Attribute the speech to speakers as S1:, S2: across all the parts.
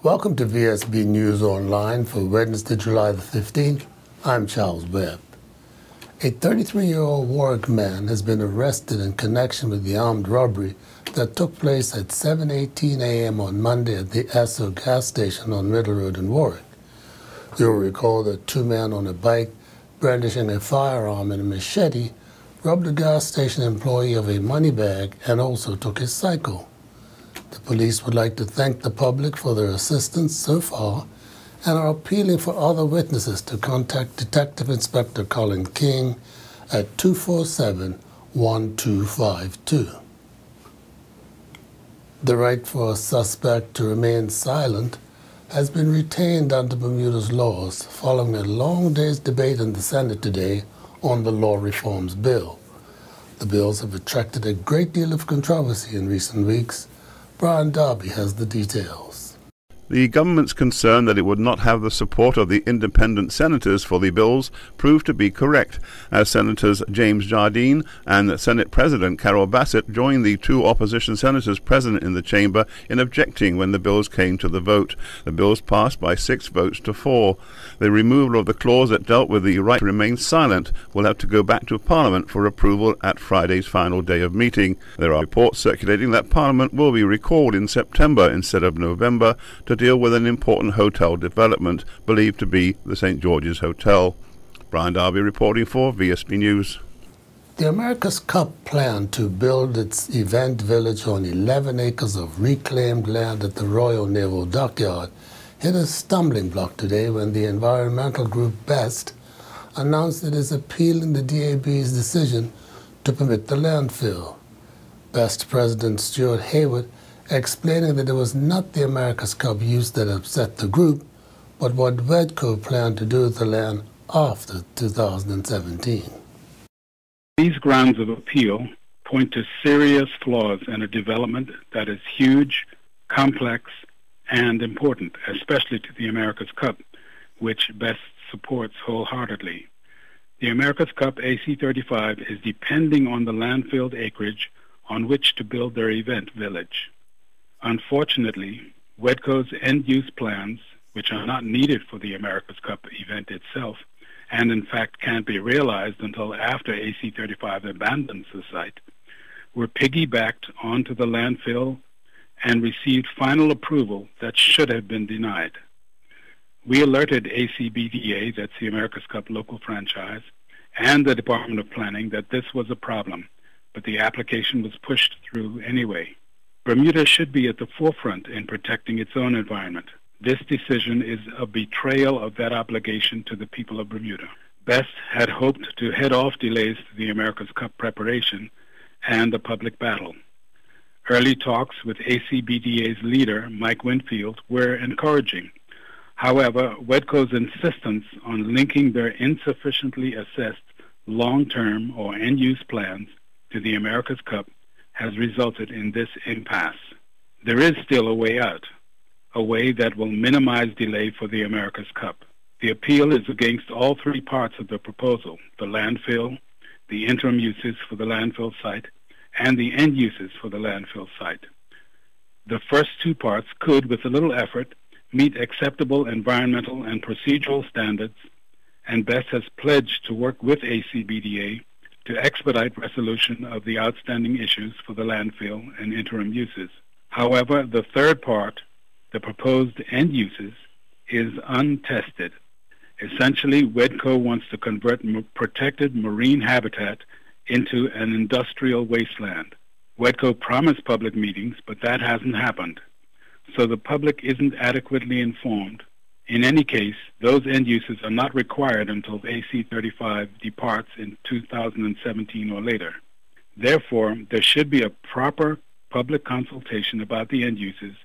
S1: Welcome to VSB News Online for Wednesday, July the 15th. I'm Charles Webb. A 33-year-old Warwick man has been arrested in connection with the armed robbery that took place at 7:18 a.m. on Monday at the Esso gas station on Middle Road in Warwick. You'll recall that two men on a bike brandishing a firearm and a machete robbed a gas station employee of a money bag and also took his cycle. The police would like to thank the public for their assistance so far and are appealing for other witnesses to contact Detective Inspector Colin King at 247-1252. The right for a suspect to remain silent has been retained under Bermuda's laws following a long day's debate in the Senate today on the law reforms bill. The bills have attracted a great deal of controversy in recent weeks. Brian Darby has the details.
S2: The government's concern that it would not have the support of the independent senators for the bills proved to be correct, as Senators James Jardine and Senate President Carol Bassett joined the two opposition senators present in the chamber in objecting when the bills came to the vote. The bills passed by 6 votes to 4. The removal of the clause that dealt with the right to remain silent will have to go back to Parliament for approval at Friday's final day of meeting. There are reports circulating that Parliament will be recalled in September instead of November to deal with an important hotel development believed to be the St. George's Hotel. Brian Darby reporting for VSB News.
S1: The America's Cup plan to build its event village on 11 acres of reclaimed land at the Royal Naval Dockyard hit a stumbling block today when the environmental group BEST announced it is appealing the DAB's decision to permit the landfill. BEST President Stuart Hayward explaining that it was not the America's Cup use that upset the group, but what WEDCO planned to do with the land after 2017.
S3: These grounds of appeal point to serious flaws in a development that is huge, complex, and important, especially to the America's Cup, which BEST supports wholeheartedly. The America's Cup AC-35 is depending on the landfilled acreage on which to build their event village. Unfortunately, WEDCO's end-use plans, which are not needed for the America's Cup event itself, and in fact can't be realized until after AC-35 abandons the site, were piggybacked onto the landfill and received final approval that should have been denied. We alerted ACBDA, that's the America's Cup local franchise, and the Department of Planning that this was a problem, but the application was pushed through anyway. Bermuda should be at the forefront in protecting its own environment. This decision is a betrayal of that obligation to the people of Bermuda. BEST had hoped to head off delays to the America's Cup preparation and the public battle. Early talks with ACBDA's leader, Mike Winfield, were encouraging. However, WEDCO's insistence on linking their insufficiently assessed long-term or end-use plans to the America's Cup has resulted in this impasse. There is still a way out, a way that will minimize delay for the America's Cup. The appeal is against all 3 parts of the proposal: the landfill, the interim uses for the landfill site, and the end uses for the landfill site. The first 2 parts could, with a little effort, meet acceptable environmental and procedural standards, and BEST has pledged to work with ACBDA to expedite resolution of the outstanding issues for the landfill and interim uses. However, the 3rd part, the proposed end uses, is untested. Essentially, WEDCO wants to convert protected marine habitat into an industrial wasteland. WEDCO promised public meetings, but that hasn't happened, so the public isn't adequately informed. In any case, those end uses are not required until AC-35 departs in 2017 or later. Therefore, there should be a proper public consultation about the end uses,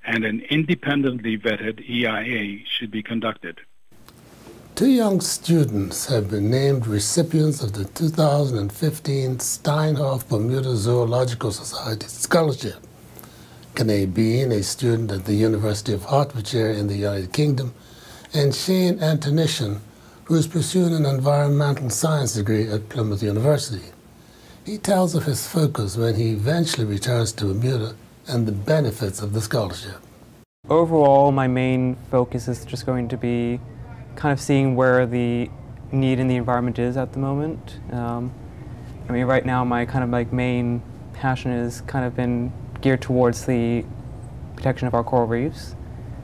S3: and an independently vetted EIA should be conducted.
S1: 2 young students have been named recipients of the 2015 Steinhoff Bermuda Zoological Society Scholarship. Kanae Bean, a student at the University of Hertfordshire in the United Kingdom, and Shane Antonishan, who is pursuing an environmental science degree at Plymouth University. He tells of his focus when he eventually returns to Bermuda and the benefits of the scholarship.
S4: Overall, my main focus is just going to be kind of seeing where the need in the environment is at the moment. I mean, right now my kind of main passion has kind of been geared towards the protection of our coral reefs,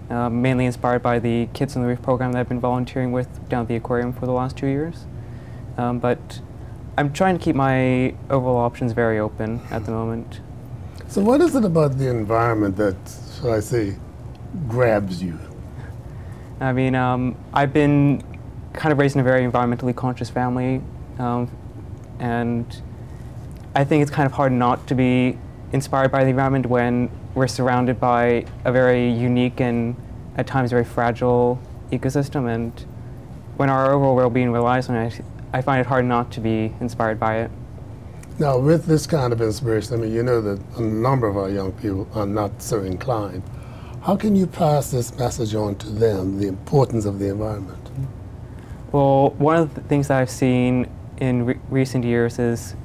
S4: mainly inspired by the Kids on the Reef program that I've been volunteering with down at the aquarium for the last 2 years. But I'm trying to keep my overall options very open at the moment.
S1: So what is it about the environment that, shall I say, grabs you?
S4: I mean, I've been kind of raised in a very environmentally conscious family, and I think it's kind of hard not to be inspired by the environment when we're surrounded by a very unique and at times very fragile ecosystem, and when our overall well-being relies on it, I find it hard not to be inspired by it.
S1: Now, with this kind of inspiration, I mean, you know that a number of our young people are not so inclined. How can you pass this message on to them, the importance of the environment?
S4: Well, one of the things that I've seen in recent years is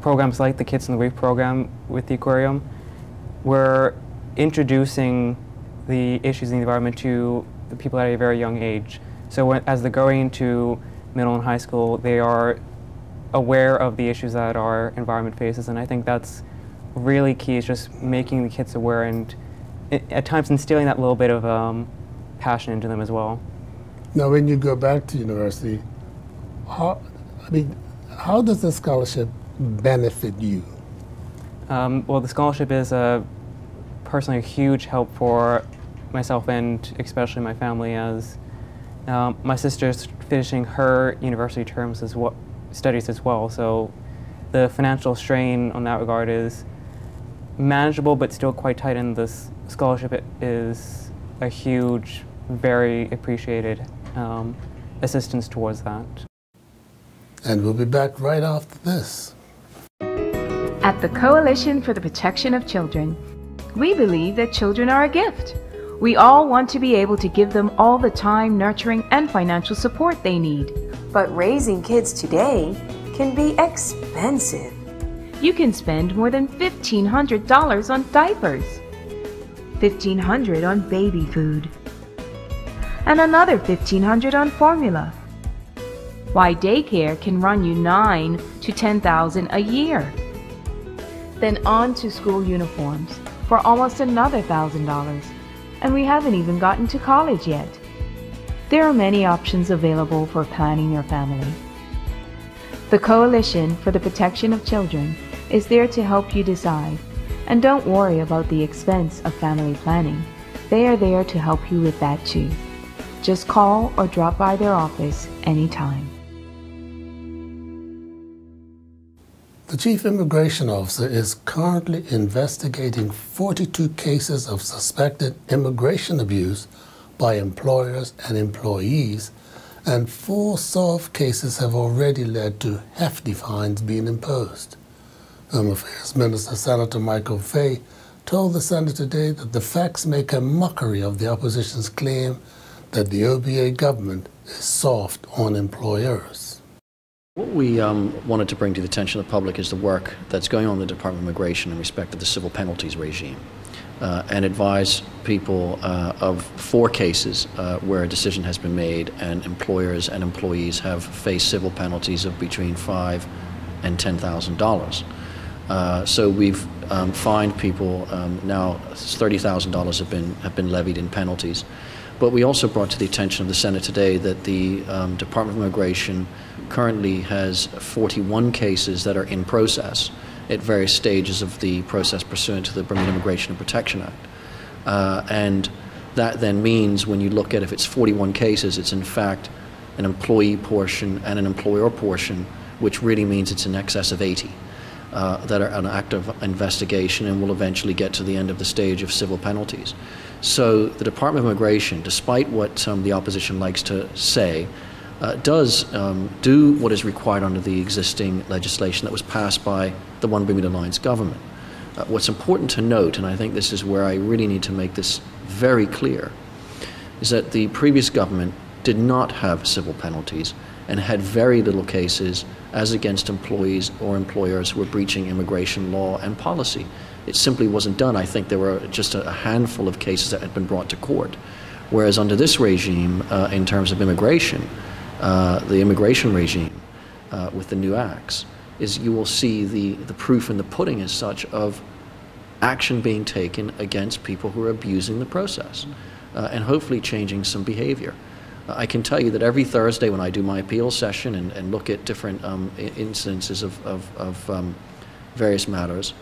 S4: programs like the Kids on the Reef program with the aquarium. We're introducing the issues in the environment to the people at a very young age. So as they're going into middle and high school, they are aware of the issues that our environment faces, and I think that's really key, is just making the kids aware and at times instilling that little bit of passion into them as well.
S1: Now, when you go back to university, how does the scholarship benefit you?
S4: Well, the scholarship is personally a huge help for myself and especially my family, as my sister's finishing her university terms studies as well, so the financial strain on that regard is manageable but still quite tight, and this scholarship is a huge, very appreciated assistance towards that.
S1: And we'll be back right after this.
S5: At the Coalition for the Protection of Children, we believe that children are a gift. We all want to be able to give them all the time, nurturing, and financial support they need.
S6: But raising kids today can be expensive.
S5: You can spend more than $1,500 on diapers, $1,500 on baby food, and another $1,500 on formula. Why, daycare can run you $9,000 to $10,000 a year. Then on to school uniforms for almost another $1,000, and we haven't even gotten to college yet. There are many options available for planning your family. The Coalition for the Protection of Children is there to help you decide. And don't worry about the expense of family planning. They are there to help you with that too. Just call or drop by their office anytime.
S1: The Chief Immigration Officer is currently investigating 42 cases of suspected immigration abuse by employers and employees, and 4 solved cases have already led to hefty fines being imposed. Home Affairs Minister Senator Michael Fay told the Senate today that the facts make a mockery of the opposition's claim that the OBA government is soft on employers.
S7: What we wanted to bring to the attention of the public is the work that's going on in the Department of Immigration in respect to the civil penalties regime, and advise people of 4 cases where a decision has been made and employers and employees have faced civil penalties of between $5,000 and $10,000. So we've fined people, now $30,000 have been levied in penalties. But we also brought to the attention of the Senate today that the Department of Immigration currently has 41 cases that are in process at various stages of the process pursuant to the Bermuda Immigration and Protection Act. And that then means when you look at if it's 41 cases, it's in fact an employee portion and an employer portion, which really means it's in excess of 80 that are an active investigation and will eventually get to the end of the stage of civil penalties. So the Department of Immigration, despite what the opposition likes to say, does do what is required under the existing legislation that was passed by the One Bermuda Alliance government. What's important to note, and I think this is where I really need to make this very clear, is that the previous government did not have civil penalties and had very little cases as against employees or employers who were breaching immigration law and policy. It simply wasn't done. I think there were just a handful of cases that had been brought to court. Whereas under this regime, in terms of immigration, the immigration regime with the new acts, is you will see the proof in the pudding as such of action being taken against people who are abusing the process and hopefully changing some behavior. I can tell you that every Thursday when I do my appeal session and look at different incidences of various matters,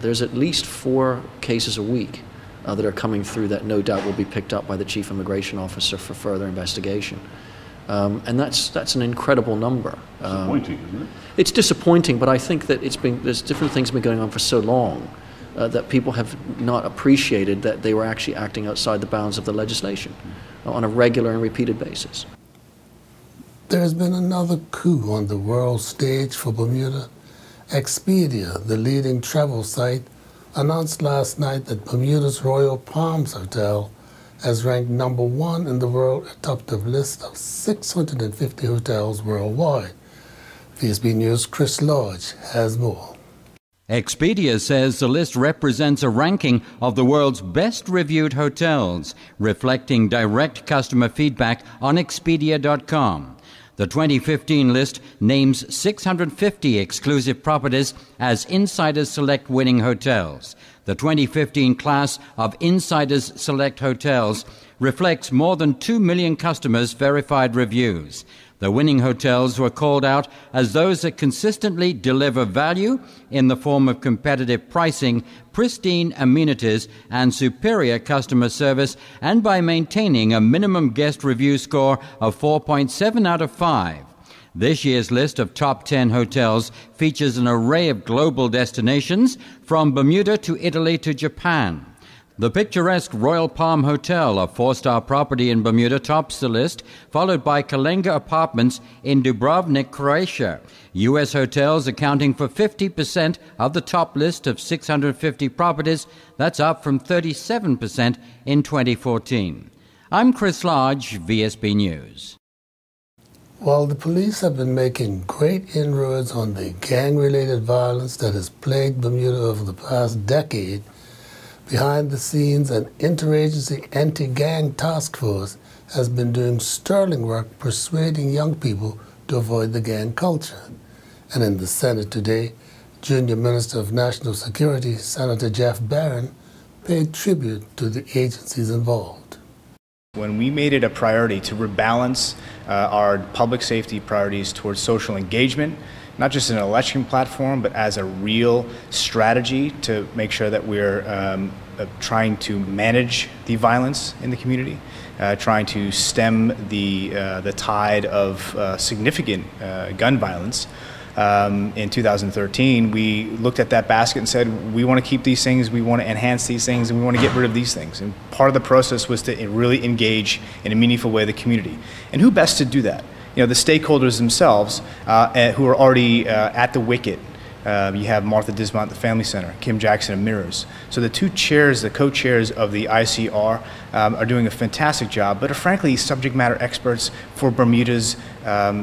S7: there's at least 4 cases a week that are coming through that no doubt will be picked up by the Chief Immigration Officer for further investigation. And that's an incredible number.
S2: Disappointing, isn't it?
S7: It's disappointing, but I think that there's different things been going on for so long that people have not appreciated that they were actually acting outside the bounds of the legislation on a regular and repeated basis.
S1: There has been another coup on the world stage for Bermuda. Expedia, the leading travel site, announced last night that Bermuda's Royal Palms Hotel has ranked #1 in the world atop the list of 650 hotels worldwide. VSB News' Chris Lodge has more.
S8: Expedia says the list represents a ranking of the world's best-reviewed hotels, reflecting direct customer feedback on Expedia.com. The 2015 list names 650 exclusive properties as Insiders Select winning hotels. The 2015 class of Insiders Select hotels reflects more than 2 million customers' verified reviews. The winning hotels were called out as those that consistently deliver value in the form of competitive pricing, pristine amenities, and superior customer service, and by maintaining a minimum guest review score of 4.7 out of 5. This year's list of top 10 hotels features an array of global destinations, from Bermuda to Italy to Japan. The picturesque Royal Palm Hotel, a 4-star property in Bermuda, tops the list, followed by Kalenga Apartments in Dubrovnik, Croatia. U.S. hotels accounting for 50% of the top list of 650 properties. That's up from 37% in 2014. I'm Chris Lodge, VSB News.
S1: While the police have been making great inroads on the gang-related violence that has plagued Bermuda over the past decade, behind the scenes, an interagency anti-gang task force has been doing sterling work persuading young people to avoid the gang culture. And in the Senate today, Junior Minister of National Security, Senator Jeff Barron, paid tribute to the agencies involved.
S9: When we made it a priority to rebalance our public safety priorities towards social engagement, not just an election platform, but as a real strategy to make sure that we're trying to manage the violence in the community, trying to stem the tide of significant gun violence. In 2013, we looked at that basket and said, we want to keep these things, we want to enhance these things, and we want to get rid of these things. And part of the process was to really engage in a meaningful way the community. And who best to do that? You know, the stakeholders themselves who are already at the wicket. You have Martha Dismont at the Family Center, Kim Jackson at Mirrors. So the 2 chairs, the co-chairs of the ICR are doing a fantastic job, but are frankly subject matter experts for Bermuda's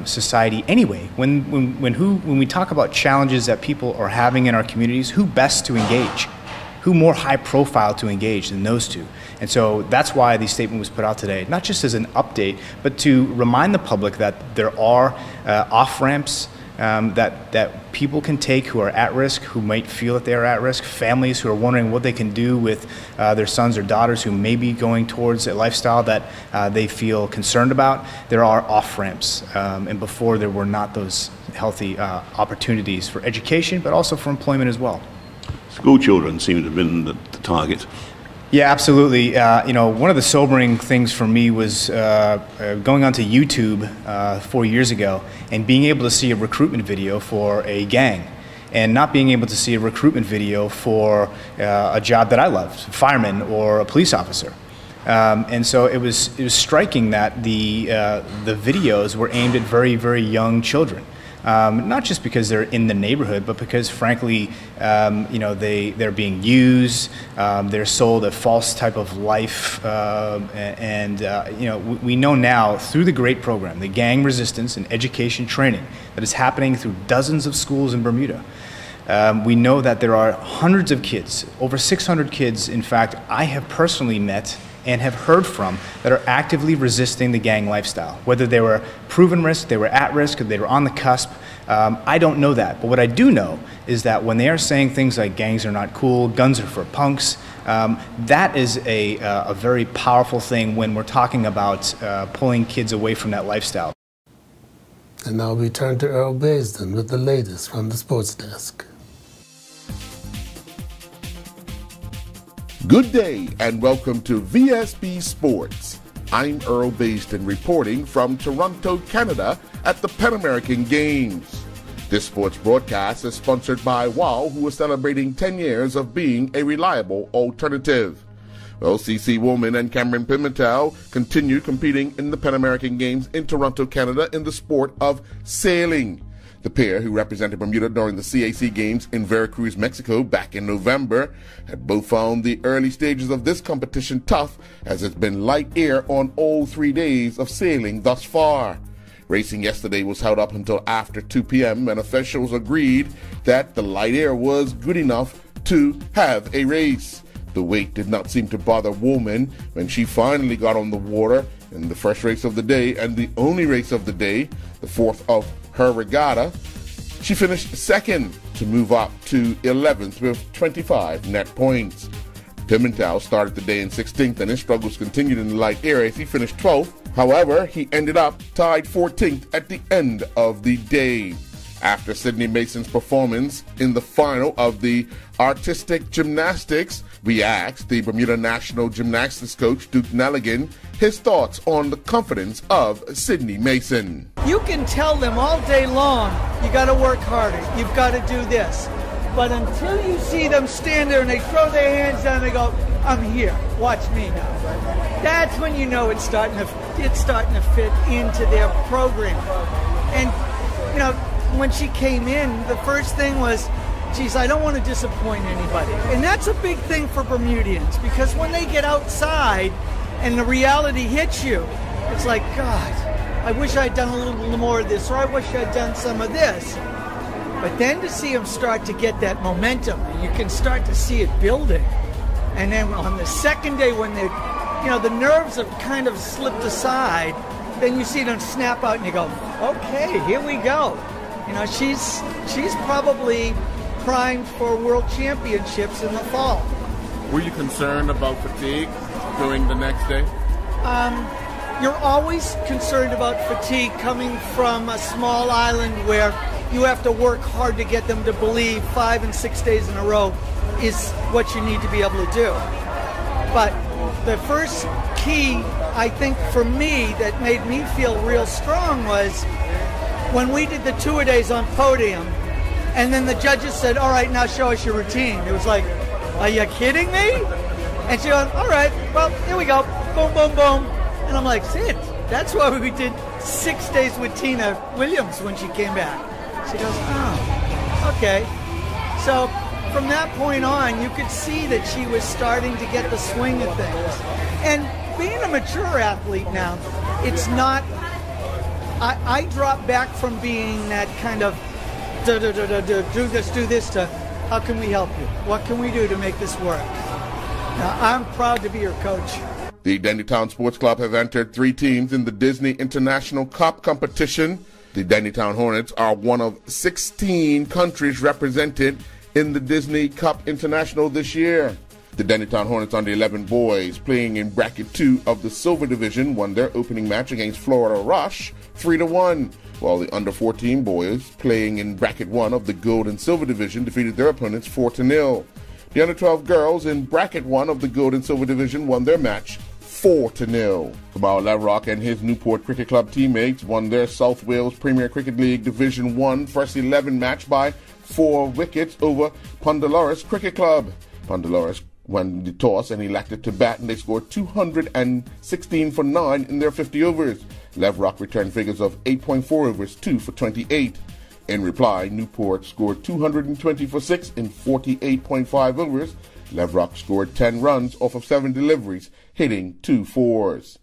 S9: society anyway. When we talk about challenges that people are having in our communities, who best to engage? Who more high profile to engage than those 2? And so that's why the statement was put out today, not just as an update, but to remind the public that there are off-ramps that people can take who are at risk, who might feel that they are at risk, families who are wondering what they can do with their sons or daughters who may be going towards a lifestyle that they feel concerned about. There are off-ramps, and before there were not those healthy opportunities for education, but also for employment as well.
S2: School children seem to have been the target.
S9: Yeah, absolutely. You know, one of the sobering things for me was going onto YouTube 4 years ago and being able to see a recruitment video for a gang, and not being able to see a recruitment video for a job that I loved, a fireman or a police officer. And so it was striking that the videos were aimed at very, very young children. not just because they're in the neighborhood, but because, frankly, they're being used, they're sold a false type of life, we know now through the GREAT program, the gang resistance and education training that is happening through dozens of schools in Bermuda. We know that there are hundreds of kids, over 600 kids, in fact, I have personally met and have heard from that are actively resisting the gang lifestyle. Whether they were proven risk, they were at risk, or they were on the cusp, I don't know that. But what I do know is that when they are saying things like gangs are not cool, guns are for punks, that is a very powerful thing when we're talking about pulling kids away from that lifestyle.
S1: And now we turn to Earl Baisden with the latest from the sports desk.
S10: Good day and welcome to VSB Sports. I'm Earl Baisden reporting from Toronto, Canada at the Pan American Games. This sports broadcast is sponsored by WOW, who is celebrating 10 years of being a reliable alternative. Well, CC Woolman and Cameron Pimentel continue competing in the Pan American Games in Toronto, Canada in the sport of sailing. The pair, who represented Bermuda during the CAC Games in Veracruz, Mexico back in November, had both found the early stages of this competition tough, as it's been light air on all 3 days of sailing thus far. Racing yesterday was held up until after 2 p.m. and officials agreed that the light air was good enough to have a race. The weight did not seem to bother Woolman when she finally got on the water in the first race of the day and the only race of the day, the fourth of her regatta. She finished second to move up to 11th with 25 net points. Pimentel started the day in 16th and his struggles continued in the light air as he finished 12th. However, he ended up tied 14th at the end of the day. After Sidney Mason's performance in the final of the artistic gymnastics, we asked the Bermuda National Gymnastics coach, Duke Nelligan, his thoughts on the confidence of Sidney Mason.
S11: You can tell them all day long, you got to work harder, you've got to do this. But until you see them stand there and they throw their hands down and they go, I'm here, watch me now. That's when you know it's starting to fit into their program. And, when she came in, the first thing was, geez, I don't want to disappoint anybody. And that's a big thing for Bermudians, because when they get outside and the reality hits you, it's like, God, I wish I'd done a little more of this, or I wish I'd done some of this. But then to see them start to get that momentum, you can start to see it building. And then on the second day when the nerves have kind of slipped aside, then you see them snap out and you go, okay, here we go. She's probably primed for world championships in the fall.
S10: Were you concerned about fatigue during the next day?
S11: You're always concerned about fatigue coming from a small island where you have to work hard to get them to believe 5 and 6 days in a row is what you need to be able to do. But the first key, I think, for me that made me feel real strong was when we did the 2-a-days on podium, and then the judges said, all right, now show us your routine. It was like, are you kidding me? And she went, all right, well, here we go. Boom, boom, boom. And I'm like, Sid, that's why we did 6 days with Tina Williams when she came back. She goes, oh, okay. So from that point on, you could see that she was starting to get the swing of things. And being a mature athlete now, it's not, I dropped back from being that kind of do this to how can we help you? What can we do to make this work? Now, I'm proud to be your coach.
S10: The Dandytown Sports Club have entered 3 teams in the Disney International Cup competition. The Dandytown Hornets are one of 16 countries represented in the Disney Cup International this year. The Dandytown Hornets under 11 boys playing in bracket 2 of the Silver Division won their opening match against Florida Rush 3-1, while the under 14 boys playing in bracket 1 of the Gold and Silver Division defeated their opponents 4-0. The under 12 girls in bracket 1 of the Gold and Silver Division won their match 4-0. Kamau Lavrock and his Newport Cricket Club teammates won their South Wales Premier Cricket League Division 1 first 11 match by 4 wickets over Pundaloris Cricket Club. Pundaloris won the toss and elected to bat, and they scored 216 for 9 in their 50 overs. Lavrock returned figures of 8.4 overs, 2 for 28. In reply, Newport scored 220 for 6 in 48.5 overs. Levrock scored 10 runs off of 7 deliveries, hitting 2 fours.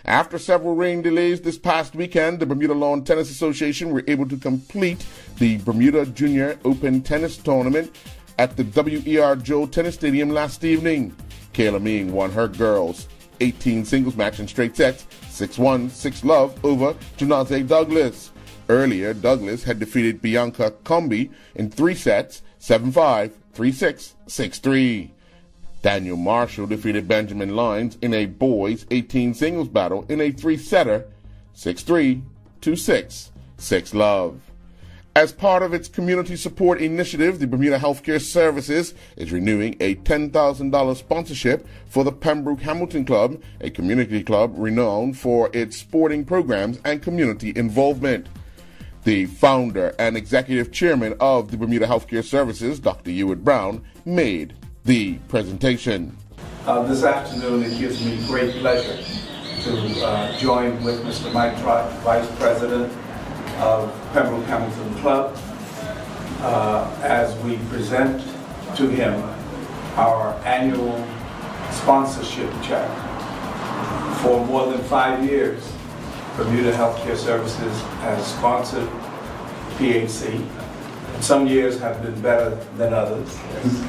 S10: After several rain delays this past weekend, the Bermuda Lawn Tennis Association were able to complete the Bermuda Junior Open Tennis Tournament at the W.E.R. Joe Tennis Stadium last evening. Kayla Ming won her girls' 18 singles match in straight sets, 6-1, 6-love over Junaze Douglas. Earlier, Douglas had defeated Bianca Combi in 3 sets, 7-5, 3-6, 6-3. Daniel Marshall defeated Benjamin Lyons in a boys' 18 singles battle in a 3-setter, 6-3, 2-6, 6-love. As part of its community support initiative, the Bermuda Healthcare Services is renewing a $10,000 sponsorship for the Pembroke Hamilton Club, a community club renowned for its sporting programs and community involvement. The founder and executive chairman of the Bermuda Healthcare Services, Dr. Ewart Brown, made the presentation.
S12: This afternoon it gives me great pleasure to join with Mr. Mike Trott, Vice President of Pembroke Hamilton Club, as we present to him our annual sponsorship check. For more than 5 years, Bermuda Healthcare Services has sponsored PHC. Some years have been better than others,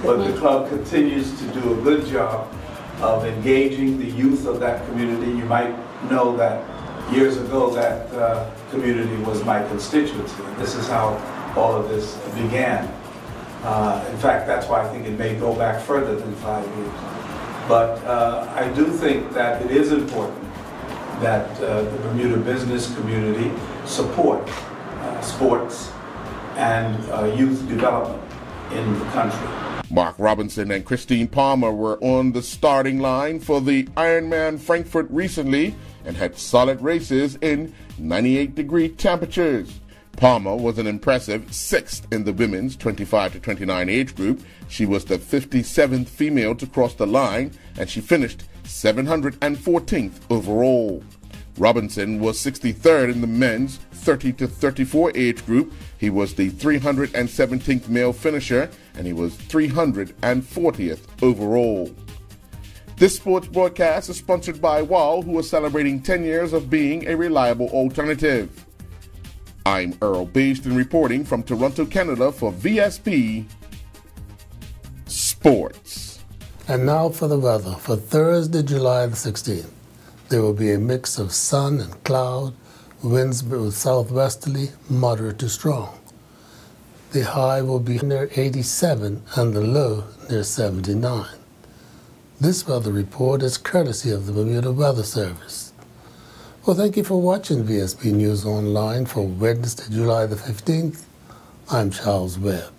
S12: but the club continues to do a good job of engaging the youth of that community. You might know that years ago that community was my constituency. This is how all of this began. In fact, that's why I think it may go back further than 5 years. But I do think that it is important that the Bermuda business community support sports and youth development in the country.
S10: Mark Robinson and Christine Palmer were on the starting line for the Ironman Frankfurt recently and had solid races in 98-degree temperatures. Palmer was an impressive 6th in the women's 25 to 29 age group. She was the 57th female to cross the line, and she finished 714th overall. Robinson was 63rd in the men's 30 to 34 age group. He was the 317th male finisher, and he was 340th overall. This sports broadcast is sponsored by WOW, who is celebrating 10 years of being a reliable alternative. I'm Earl Baston reporting from Toronto, Canada for VSB Sports.
S1: And now for the weather. For Thursday, July the 16th, there will be a mix of sun and cloud, winds with southwesterly, moderate to strong. The high will be near 87 and the low near 79. This weather report is courtesy of the Bermuda Weather Service. Well, thank you for watching VSB News Online for Wednesday, July the 15th. I'm Charles Webb.